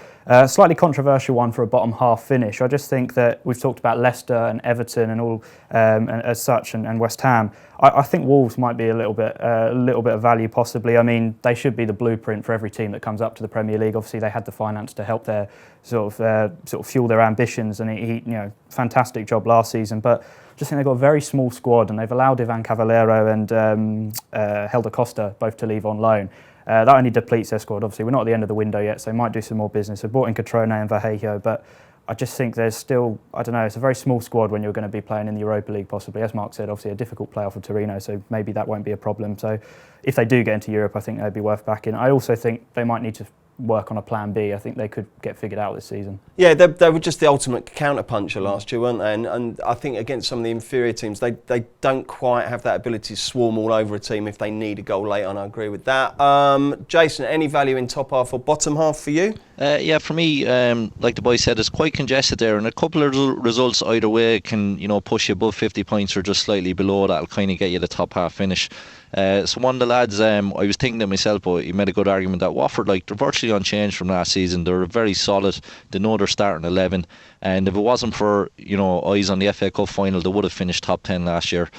Slightly controversial one for a bottom half finish. I just think that we've talked about Leicester and Everton and all and as such, and West Ham. I think Wolves might be a little bit of value possibly. I mean, they should be the blueprint for every team that comes up to the Premier League. Obviously, they had the finance to help their sort of fuel their ambitions, and he fantastic job last season, but just think they've got a very small squad, and they've allowed Ivan Cavallero and Helder Costa both to leave on loan. That only depletes their squad. Obviously, we're not at the end of the window yet, so they might do some more business. They've brought in Catrone and Vallejo, but I just think there's still, I don't know, it's a very small squad when you're going to be playing in the Europa League possibly. As Mark said, obviously a difficult playoff for Torino, so maybe that won't be a problem. So if they do get into Europe, I think they'd be worth backing. I also think they might need to work on a plan B. I think they could get figured out this season. Yeah, they were just the ultimate counter-puncher last year, weren't they? And I think against some of the inferior teams, they don't quite have that ability to swarm all over a team if they need a goal late on. I agree with that. Jason, any value in top half or bottom half for you? Yeah, for me, like the boy said, it's quite congested there, and a couple of results either way can, push you above 50 points or just slightly below. That'll kind of get you the top half finish. So one of the lads, I was thinking to myself, but he made a good argument that Watford, they're virtually unchanged from last season. They're very solid. They know they're starting 11, and if it wasn't for eyes on the FA Cup final, they would have finished top 10 last year.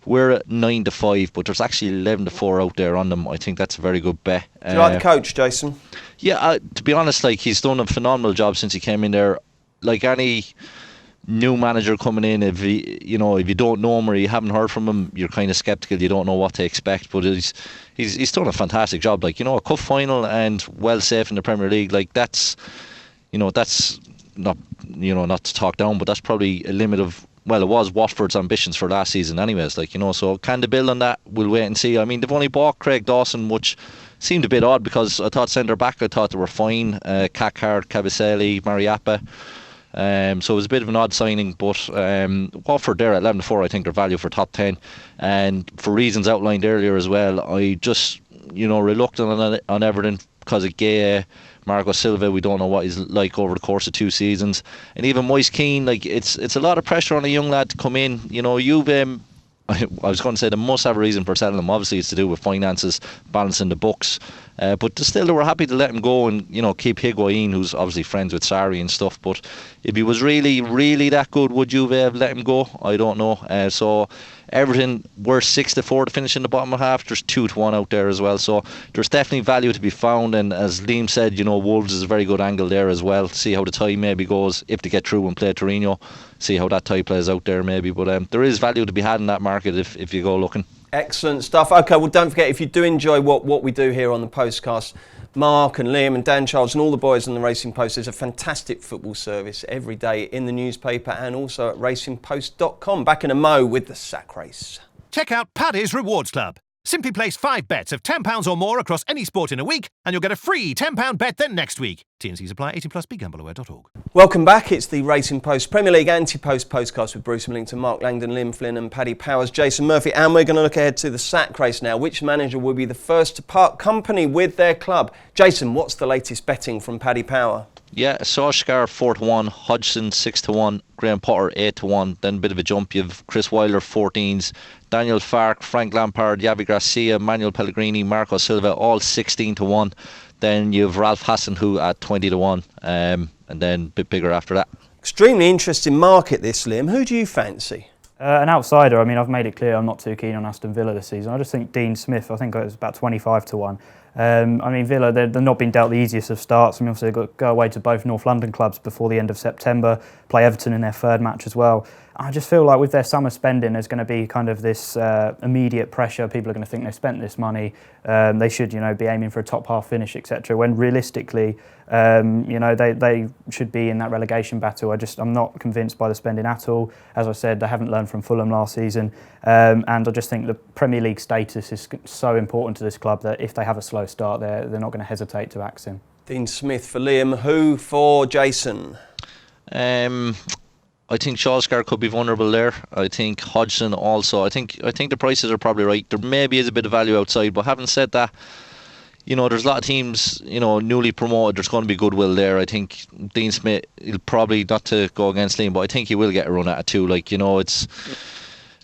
We're at 9-5, but there's actually 11-4 out there on them. I think that's a very good bet. Do you like the coach, Jason? Yeah, to be honest, he's done a phenomenal job since he came in there. Like any new manager coming in, if you don't know him or you haven't heard from him, you're kind of sceptical. You don't know what to expect, but he's done a fantastic job. A cup final and well safe in the Premier League. That's not not to talk down, but that's probably a limit of. Well, it was Watford's ambitions for last season anyways, so can they build on that? We'll wait and see. I mean, they've only bought Craig Dawson, which seemed a bit odd because I thought centre-back, I thought they were fine. Kakar, Kabasele, Mariappa. So it was a bit of an odd signing, but Watford there at 11-4, I think they're value for top 10. And for reasons outlined earlier as well, I just, reluctant on Everton because of Gea, Marco Silva. We don't know what he's like over the course of 2 seasons. And even Moise Keane, it's a lot of pressure on a young lad to come in. You've I was going to say they must have a reason for selling him. Obviously, it's to do with finances, balancing the books. But still, they were happy to let him go and keep Higuain, who's obviously friends with Sarri and stuff. But if he was really, really that good, would Juve have let him go? I don't know. So Everton were 6-4 to finish in the bottom half. There's 2-1 out there as well. So there's definitely value to be found. And as Liam said, Wolves is a very good angle there as well. See how the tie maybe goes if they get through and play Torino. See how that tie plays out there maybe. But there is value to be had in that market if you go looking. Excellent stuff. Okay, well, don't forget, if you do enjoy what we do here on the Postcast, Mark and Liam and Dan Charles and all the boys on the Racing Post, there's a fantastic football service every day in the newspaper and also at racingpost.com. Back in a mo with the sack race. Check out Paddy's Rewards Club. Simply place 5 bets of £10 or more across any sport in a week and you'll get a free £10 bet then next week. T&Cs apply. 18+. BeGambleAware.org. Welcome back. It's the Racing Post Premier League Ante-Post Postcast with Bruce Millington, Mark Langdon, Liam Flynn and Paddy Powers, Jason Murphy. And we're going to look ahead to the sack race now. Which manager will be the first to part company with their club? Jason, what's the latest betting from Paddy Power? Yeah, Solskjaer 4-1, Hodgson 6-1, Graham Potter 8-1. Then a bit of a jump. You've Chris Wilder 14s, Daniel Farke, Frank Lampard, Javi Gracia, Manuel Pellegrini, Marco Silva, all 16-1. Then you've Ralph Hasenhuttl at 20-1, and then a bit bigger after that. Extremely interesting market this, Liam. Who do you fancy? An outsider. I mean, I've made it clear I'm not too keen on Aston Villa this season. I just think Dean Smith, I think it was about 25-1. I mean, Villa, they're not been dealt the easiest of starts. I mean, obviously they've got to go away to both North London clubs before the end of September, play Everton in their third match as well. I just feel like with their summer spending, there's going to be kind of this immediate pressure. People are going to think they've spent this money. They should, be aiming for a top half finish, etc. When realistically, they should be in that relegation battle. I'm not convinced by the spending at all. As I said, they haven't learned from Fulham last season, and I just think the Premier League status is so important to this club that if they have a slow start, they're not going to hesitate to axe him. Dean Smith for Liam. Who for Jason? I think Solskjaer could be vulnerable there. I think Hodgson also. I think the prices are probably right. There maybe is a bit of value outside, but having said that, there's a lot of teams, newly promoted. There's going to be goodwill there. I think Dean Smith, he'll probably, not to go against Liam, but I think he will get a run at it too. It's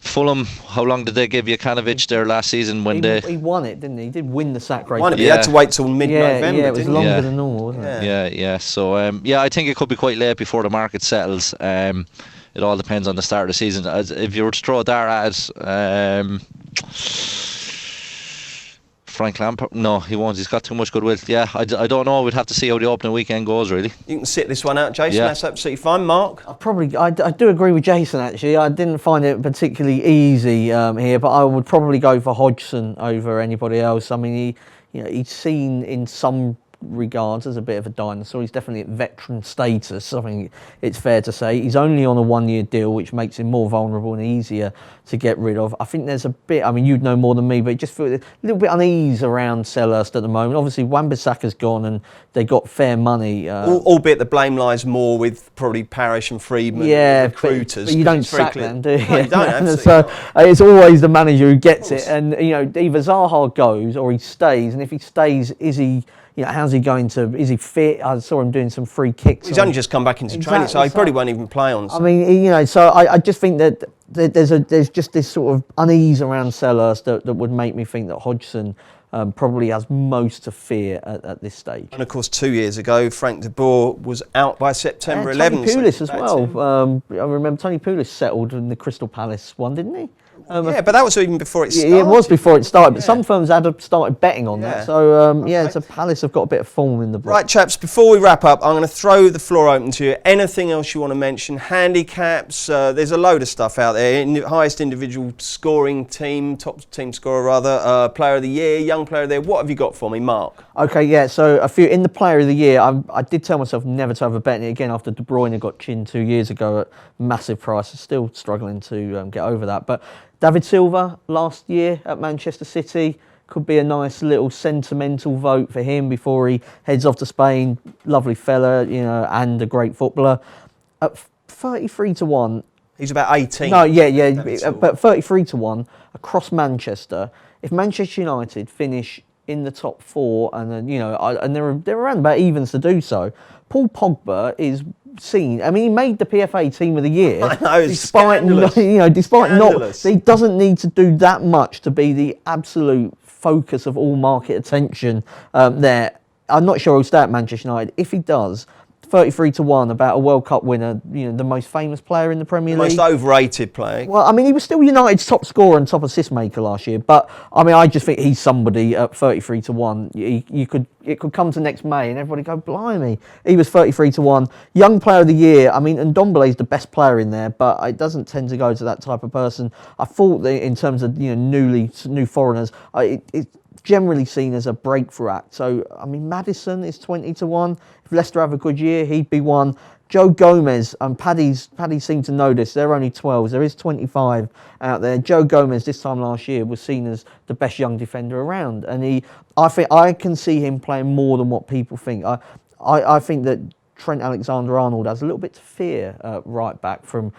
Fulham. How long did they give Jokanovic there last season when he won it, didn't he? He did win the sack race. He had to wait till mid-November. Yeah, it was longer than normal, wasn't it? Yeah. So I think it could be quite late before the market settles. It all depends on the start of the season. If you were to throw a dart at it, Frank Lampard, no, he won't. He's got too much goodwill. Yeah, I don't know. We'd have to see how the opening weekend goes, really. You can sit this one out, Jason. Yeah. That's absolutely fine. Mark? I do agree with Jason, actually. I didn't find it particularly easy here, but I would probably go for Hodgson over anybody else. I mean, he's seen in some regards as a bit of a dinosaur. He's definitely at veteran status. I think it's fair to say. He's only on a 1-year deal, which makes him more vulnerable and easier to get rid of. I think there's a bit, I mean, you'd know more than me, but it just feels a little bit unease around Selhurst at the moment. Obviously, Wan-Bissaka's gone and they got fair money. Albeit the blame lies more with probably Parish and Friedman and recruiters. But you don't sack them, do you? No, you don't, so it's always the manager who gets it. And, either Zaha goes or he stays. And if he stays, is he... how's he going to? Is he fit? I saw him doing some free kicks. He's only just come back into training, so he probably won't even play on. I mean, so I just think that there's just this sort of unease around Selhurst that would make me think that Hodgson probably has most to fear at this stage. And of course, 2 years ago, Frank de Boer was out by September 11th. Tony Pulis as well. I remember Tony Pulis settled in the Crystal Palace one, didn't he? But that was even before it started. It was before it started, but some firms had started betting on that. So, so Palace have got a bit of form in the book. Right, chaps, before we wrap up, I'm going to throw the floor open to you. Anything else you want to mention? Handicaps? There's a load of stuff out there. Highest individual scoring team, top team scorer rather, player of the year, young player of the year. What have you got for me, Mark? Okay, so a few in the player of the year. I did tell myself never to have a bet in it again after De Bruyne got chinned 2 years ago at massive prices. Still struggling to get over that. But David Silva last year at Manchester City could be a nice little sentimental vote for him before he heads off to Spain. Lovely fella, and a great footballer. At 33-1. He's about 18. No, but 33-1 across Manchester. If Manchester United finish in the top 4, and then and they're around about evens to do so, Paul Pogba is seen. I mean, he made the PFA Team of the Year. I know, despite not, he doesn't need to do that much to be the absolute focus of all market attention there. I'm not sure he'll stay at Manchester United. If he does, 33-1 about a World Cup winner, the most famous player in the Premier League. Most overrated player. Well, I mean, he was still United's top scorer and top assist maker last year, but I mean, I just think he's somebody at 33-1. It could come to next May and everybody go, blimey. He was 33-1. Young player of the year. I mean, and Ndombele's the best player in there, but it doesn't tend to go to that type of person. I thought that in terms of new foreigners, it's generally seen as a breakthrough act. So, I mean, Maddison is 20-1. If Leicester have a good year, he'd be one. Joe Gomez, and Paddy seemed to know this, they're only 12s. There is 25 out there. Joe Gomez this time last year was seen as the best young defender around. And I think I can see him playing more than what people think. I think that Trent Alexander-Arnold has a little bit to fear right back from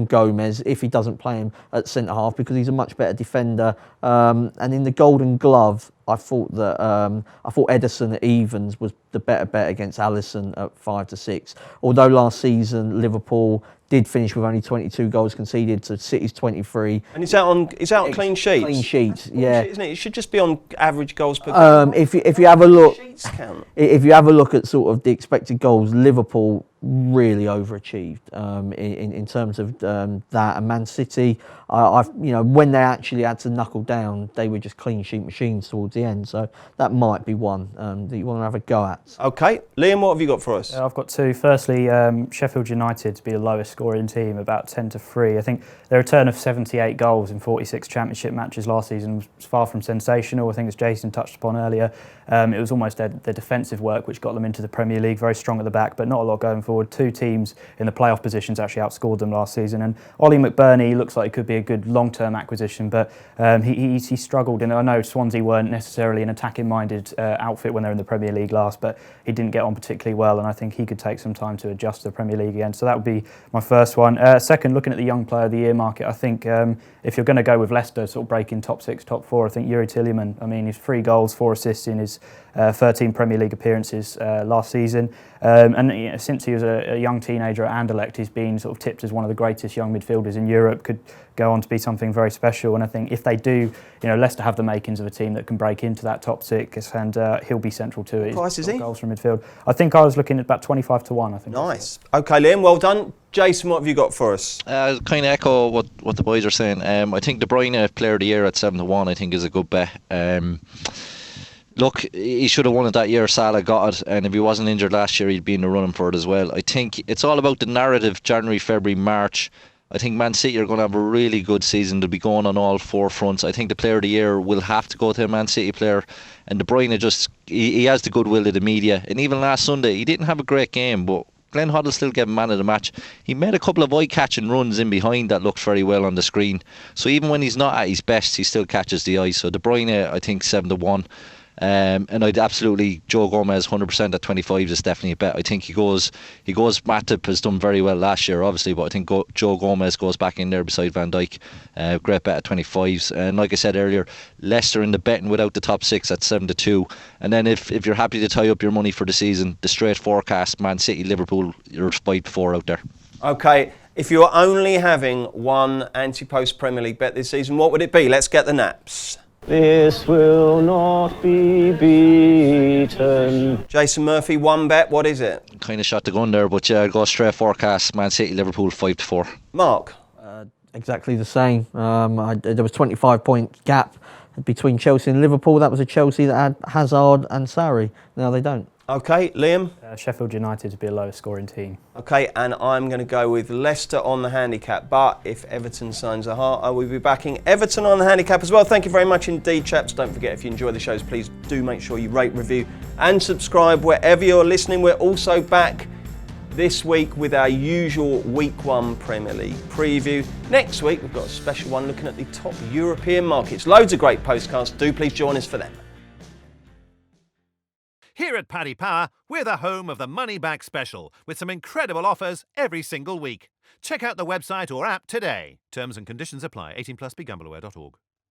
Gomez if he doesn't play him at centre half, because he's a much better defender. And in the Golden Glove, I thought Ederson at evens was the better bet against Alisson at 5-6. Although last season Liverpool did finish with only 22 goals conceded to City's 23. And is that on clean sheets? Clean sheets, yeah. Isn't it? It should just be on average goals per game. If you have a look, Sheets count. if you have a look at sort of the expected goals, Liverpool really overachieved in terms of that. And Man City, I've when they actually had to knuckle down, they were just clean sheet machines towards the end. So that might be one that you want to have a go at. Okay, Liam, what have you got for us? I've got two. Firstly, Sheffield United to be the lowest scoring team, about 10-3. I think their return of 78 goals in 46 Championship matches last season was far from sensational. I think, as Jason touched upon earlier, it was almost their defensive work which got them into the Premier League, very strong at the back, but not a lot going forward. Two teams in the playoff positions actually outscored them last season. And Ollie McBurney looks like he could be a good long-term acquisition, but he struggled. And I know Swansea weren't necessarily an attacking-minded outfit when they were in the Premier League last, but he didn't get on particularly well, and I think he could take some time to adjust to the Premier League again. So that would be my first one. Second, looking at the Young Player of the Year market, I think if you're going to go with Leicester sort of breaking top 6, top 4, I think Yuri Tillman, I mean, he's 3 goals, 4 assists in his 13 Premier League appearances last season. And since he was a young teenager at Anderlecht, he's been sort of tipped as one of the greatest young midfielders in Europe, could go on to be something very special. And I think if they do, Leicester have the makings of a team that can break into that top 6, and he'll be central to it. What price is he? Goals from midfield. I think I was looking at about 25-1, I think. Nice. Okay, Liam, well done. Jason, what have you got for us? I'll kind of echo what the boys are saying. I think De Bruyne, Player of the Year at 7-1, I think is a good bet. Look, he should have won it that year. Salah got it, and if he wasn't injured last year, he'd be in the running for it as well. I think it's all about the narrative. January, February, March. I think Man City are going to have a really good season. They'll be going on all 4 fronts. I think the Player of the Year will have to go to a Man City player, and De Bruyne he has the goodwill of the media. And even last Sunday, he didn't have a great game, but Glenn Hoddle still gave him man of the match. He made a couple of eye-catching runs in behind that looked very well on the screen. So even when he's not at his best, he still catches the eye. So De Bruyne, I think 7-1. And I'd absolutely, Joe Gomez 100% at 25 is definitely a bet. I think he goes. Matip has done very well last year, obviously, but I think Joe Gomez goes back in there beside Van Dijk. Great bet at 25s. And like I said earlier, Leicester in the betting without the top 6 at 7-2. And then if you're happy to tie up your money for the season, the straight forecast, Man City, Liverpool, you're 5-4 out there. Okay, if you're only having one Ante-Post Premier League bet this season, what would it be? Let's get the naps. This will not be beaten. Jason Murphy, one bet, what is it? Kind of shot the gun there, but yeah, I'll go straight forecast, Man City, Liverpool 5-4. Mark? Exactly the same. There was 25-point gap between Chelsea and Liverpool. That was a Chelsea that had Hazard and Sarri. Now they don't. Okay, Liam? Sheffield United to be a lowest scoring team. Okay, and I'm going to go with Leicester on the handicap, but if Everton signs a heart, I will be backing Everton on the handicap as well. Thank you very much indeed, chaps. Don't forget, if you enjoy the shows, please do make sure you rate, review and subscribe wherever you're listening. We're also back this week with our usual Week 1 Premier League preview. Next week, we've got a special one looking at the top European markets. Loads of great postcards. Do please join us for them. Here at Paddy Power, we're the home of the Money Back Special, with some incredible offers every single week. Check out the website or app today. Terms and conditions apply. 18+, begambleaware.org.